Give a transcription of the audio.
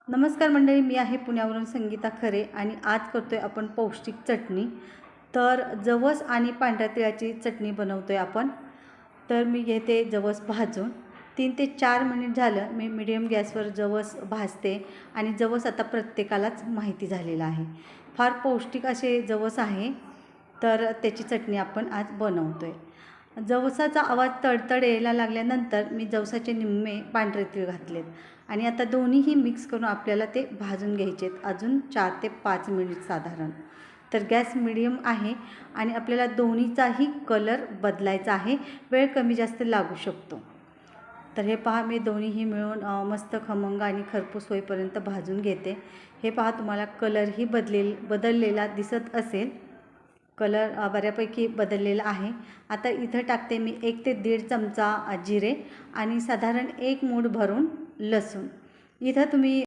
नमस्कार मंडळी, मी आहे पुण्यावरून संगीता खरे आणि आज करतोय आपण पौष्टिक चटणी। तर जवस आणि पांढऱ्या तिळाची चटणी बनवतोय आपण। तर मी घेते जवस भाजून 3 ते 4 मिनिट झालं मी मीडियम गॅसवर जवस भाजते आणि जवस आता प्रत्येकालाच माहिती झालेला आहे, फार पौष्टिक असे जवस आहे। तर त्याची चटणी आपण आज बनवतोय। जवसाचा आवाज तडतड यायला लागल्यानंतर मी जवसाचे निम्मे पांढरे तीळ घातलेत आणि आता दोन्हीही मिक्स करून आपल्याला ते भाजून घ्यायचे आहेत अजून 4 ते 5 मिनिट साधारण। तर गॅस मीडियम आहे आणि आपल्याला दोन्हीचाही कलर बदलायचा आहे, वेळ कमी जास्त लागू शकतो। तर हे पहा, मी दोन्हीही मिळून मस्त खमंग आणि खरपूस होईपर्यंत भाजून घेते। हे पहा, तुम्हाला कलरही बदललेला दिसत असेल, कलर बऱ्यापैकी बदललेला आहे। आता इथं टाकते मी 1 ते 1.5 चमचा जिरे आणि साधारण 1 मूठ भरून लसूण। इथं तुम्ही